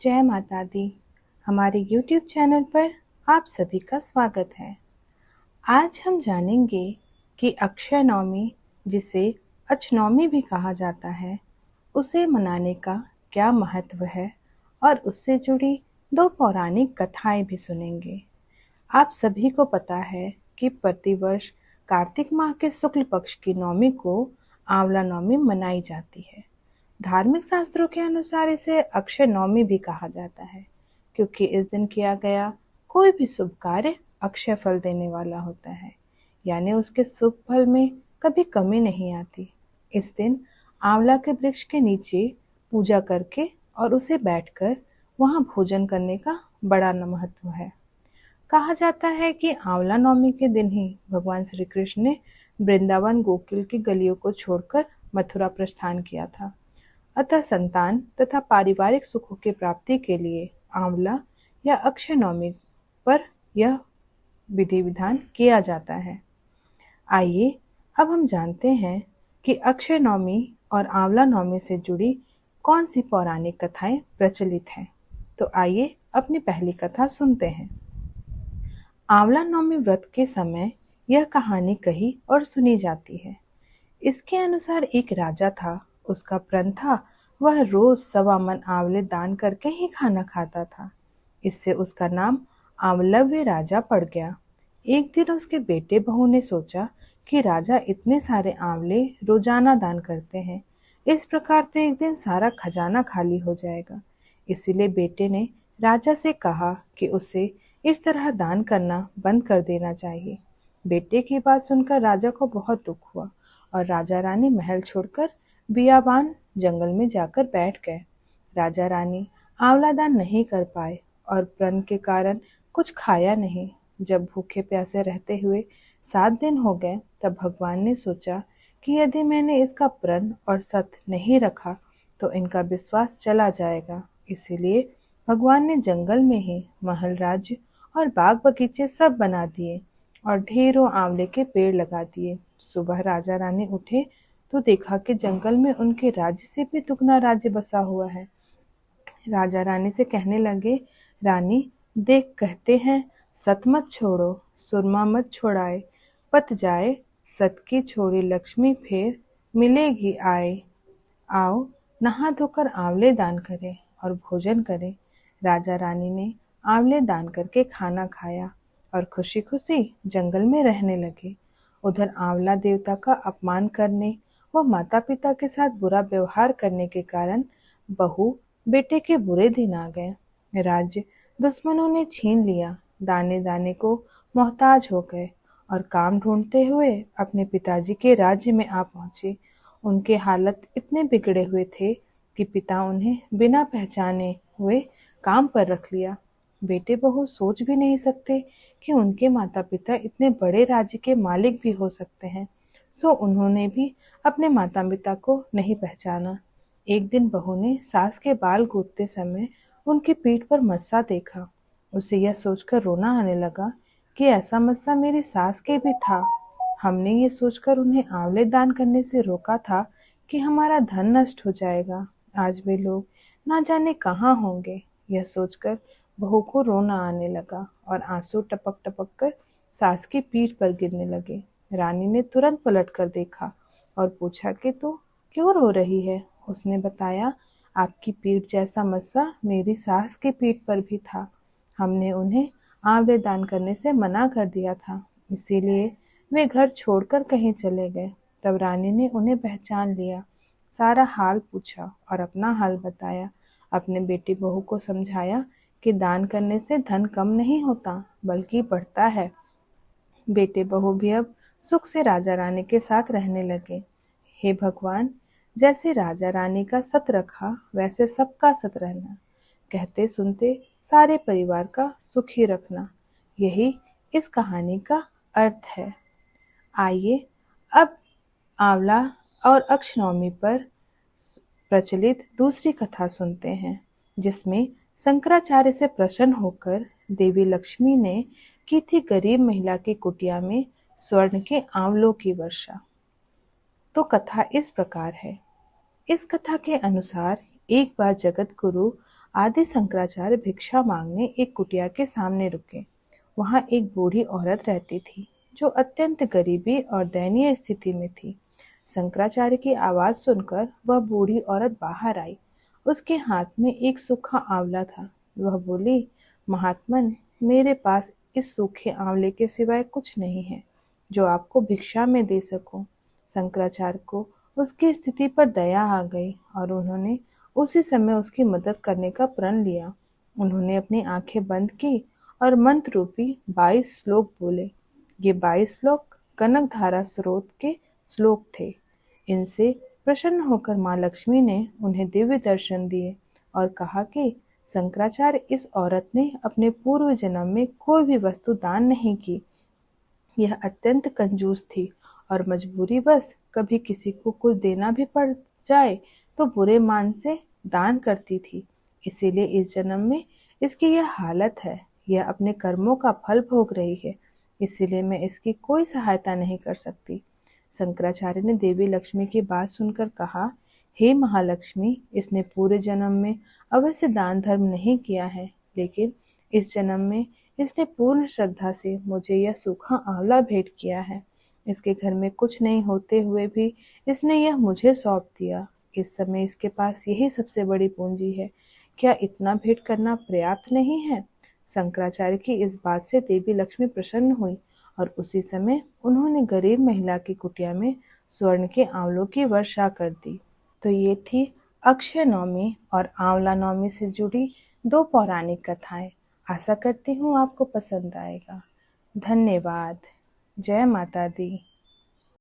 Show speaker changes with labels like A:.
A: जय माता दी। हमारे YouTube चैनल पर आप सभी का स्वागत है। आज हम जानेंगे कि अक्षय नवमी, जिसे अक्षनवमी भी कहा जाता है, उसे मनाने का क्या महत्व है और उससे जुड़ी दो पौराणिक कथाएं भी सुनेंगे। आप सभी को पता है कि प्रतिवर्ष कार्तिक माह के शुक्ल पक्ष की नवमी को आंवला नवमी मनाई जाती है। धार्मिक शास्त्रों के अनुसार इसे अक्षय नवमी भी कहा जाता है, क्योंकि इस दिन किया गया कोई भी शुभ कार्य अक्षय फल देने वाला होता है, यानी उसके शुभ फल में कभी कमी नहीं आती। इस दिन आंवला के वृक्ष के नीचे पूजा करके और उसे बैठकर वहां भोजन करने का बड़ा महत्व है। कहा जाता है कि आंवला नवमी के दिन ही भगवान श्री कृष्ण ने वृंदावन गोकुल की गलियों को छोड़कर मथुरा प्रस्थान किया था। अतः संतान तथा पारिवारिक सुखों की प्राप्ति के लिए आंवला या अक्षय नवमी पर यह विधि विधान किया जाता है। आइए अब हम जानते हैं कि अक्षय नवमी और आंवला नवमी से जुड़ी कौन सी पौराणिक कथाएं प्रचलित हैं। तो आइए अपनी पहली कथा सुनते हैं। आंवला नवमी व्रत के समय यह कहानी कही और सुनी जाती है। इसके अनुसार एक राजा था। उसका प्रण था वह रोज 1.25 मन आंवले दान करके ही खाना खाता था। इससे उसका नाम आंवलव्य राजा पड़ गया। एक दिन उसके बेटे बहू ने सोचा कि राजा इतने सारे आंवले रोजाना दान करते हैं, इस प्रकार तो एक दिन सारा खजाना खाली हो जाएगा। इसीलिए बेटे ने राजा से कहा कि उसे इस तरह दान करना बंद कर देना चाहिए। बेटे की बात सुनकर राजा को बहुत दुख हुआ और राजा रानी महल छोड़कर बियाबान जंगल में जाकर बैठ गए। राजा रानी आंवला दान नहीं कर पाए और प्रण के कारण कुछ खाया नहीं। जब भूखे प्यासे रहते हुए 7 दिन हो गए, तब भगवान ने सोचा कि यदि मैंने इसका प्रण और सत नहीं रखा तो इनका विश्वास चला जाएगा। इसीलिए भगवान ने जंगल में ही महल, राज्य और बाग बगीचे सब बना दिए और ढेरों आंवले के पेड़ लगा दिए। सुबह राजा रानी उठे तो देखा कि जंगल में उनके राज्य से भी दुगना राज्य बसा हुआ है। राजा रानी से कहने लगे, रानी देख, कहते हैं सत मत छोड़ो, सुरमा मत छोड़ाए, पत जाए सत की छोड़ी लक्ष्मी फिर मिलेगी आए। आओ नहा धोकर आंवले दान करें और भोजन करें। राजा रानी ने आंवले दान करके खाना खाया और खुशी खुशी जंगल में रहने लगे। उधर आंवला देवता का अपमान करने व माता पिता के साथ बुरा व्यवहार करने के कारण बहू बेटे के बुरे दिन आ गए। राज्य दुश्मनों ने छीन लिया। दाने दाने को मोहताज हो गए और काम ढूंढते हुए अपने पिताजी के राज्य में आ पहुंचे। उनके हालत इतने बिगड़े हुए थे कि पिता उन्हें बिना पहचाने हुए काम पर रख लिया। बेटे बहू सोच भी नहीं सकते कि उनके माता पिता इतने बड़े राज्य के मालिक भी हो सकते हैं, सो उन्होंने भी अपने माता पिता को नहीं पहचाना। एक दिन बहू ने सास के बाल गूंथते समय उनकी पीठ पर मस्सा देखा। उसे यह सोचकर रोना आने लगा कि ऐसा मस्सा मेरी सास के भी था। हमने ये सोचकर उन्हें आंवले दान करने से रोका था कि हमारा धन नष्ट हो जाएगा। आज वे लोग ना जाने कहाँ होंगे। यह सोचकर बहू को रोना आने लगा और आंसू टपक टपक कर सास की पीठ पर गिरने लगे। रानी ने तुरंत पलट कर देखा और पूछा कि तू क्यों रो रही है। उसने बताया, आपकी पीठ जैसा मस्सा मेरी सास की पीठ पर भी था। हमने उन्हें आंवले दान करने से मना कर दिया था, इसीलिए वे घर छोड़कर कहीं चले गए। तब रानी ने उन्हें पहचान लिया, सारा हाल पूछा और अपना हाल बताया। अपने बेटी बहू को समझाया कि दान करने से धन कम नहीं होता बल्कि बढ़ता है। बेटे बहू भी अब सुख से राजा रानी के साथ रहने लगे। हे भगवान, जैसे राजा रानी का सत रखा वैसे सबका सत रहना, कहते सुनते सारे परिवार का सुख ही रखना, यही इस कहानी का अर्थ है। आइए अब आंवला और अक्षनवमी पर प्रचलित दूसरी कथा सुनते हैं, जिसमें शंकराचार्य से प्रसन्न होकर देवी लक्ष्मी ने की थी गरीब महिला की कुटिया में स्वर्ण के आंवलों की वर्षा। तो कथा इस प्रकार है। इस कथा के अनुसार एक बार जगत गुरु आदि शंकराचार्य भिक्षा मांगने एक कुटिया के सामने रुके। वहाँ एक बूढ़ी औरत रहती थी जो अत्यंत गरीबी और दयनीय स्थिति में थी। शंकराचार्य की आवाज सुनकर वह बूढ़ी औरत बाहर आई। उसके हाथ में एक सूखा आंवला था। वह बोली, महात्मन, मेरे पास इस सूखे आंवले के सिवाय कुछ नहीं है जो आपको भिक्षा में दे सकूं। शंकराचार्य को उसकी स्थिति पर दया आ गई और उन्होंने उसी समय उसकी मदद करने का प्रण लिया। उन्होंने अपनी आंखें बंद की और मंत्र रूपी 22 श्लोक बोले। ये 22 श्लोक कनकधारा स्रोत के श्लोक थे। इनसे प्रसन्न होकर माँ लक्ष्मी ने उन्हें दिव्य दर्शन दिए और कहा कि शंकराचार्य, इस औरत ने अपने पूर्व जन्म में कोई भी वस्तु दान नहीं की। यह अत्यंत कंजूस थी और मजबूरीवश कभी किसी को कुछ देना भी पड़ जाए तो बुरे मान से दान करती थी। इसीलिए इस जन्म में इसकी यह हालत है। यह अपने कर्मों का फल भोग रही है, इसीलिए मैं इसकी कोई सहायता नहीं कर सकती। शंकराचार्य ने देवी लक्ष्मी की बात सुनकर कहा, हे महालक्ष्मी, इसने पूरे जन्म में अवश्य दान धर्म नहीं किया है, लेकिन इस जन्म में इसने पूर्ण श्रद्धा से मुझे यह सूखा आंवला भेंट किया है। इसके घर में कुछ नहीं होते हुए भी इसने यह मुझे सौंप दिया। इस समय इसके पास यही सबसे बड़ी पूंजी है। क्या इतना भेंट करना पर्याप्त नहीं है? शंकराचार्य की इस बात से देवी लक्ष्मी प्रसन्न हुई और उसी समय उन्होंने गरीब महिला की कुटिया में स्वर्ण के आंवलों की वर्षा कर दी। तो ये थी अक्षय नवमी और आंवला नवमी से जुड़ी 2 पौराणिक कथाएं। आशा करती हूँ आपको पसंद आएगा। धन्यवाद। जय माता दी।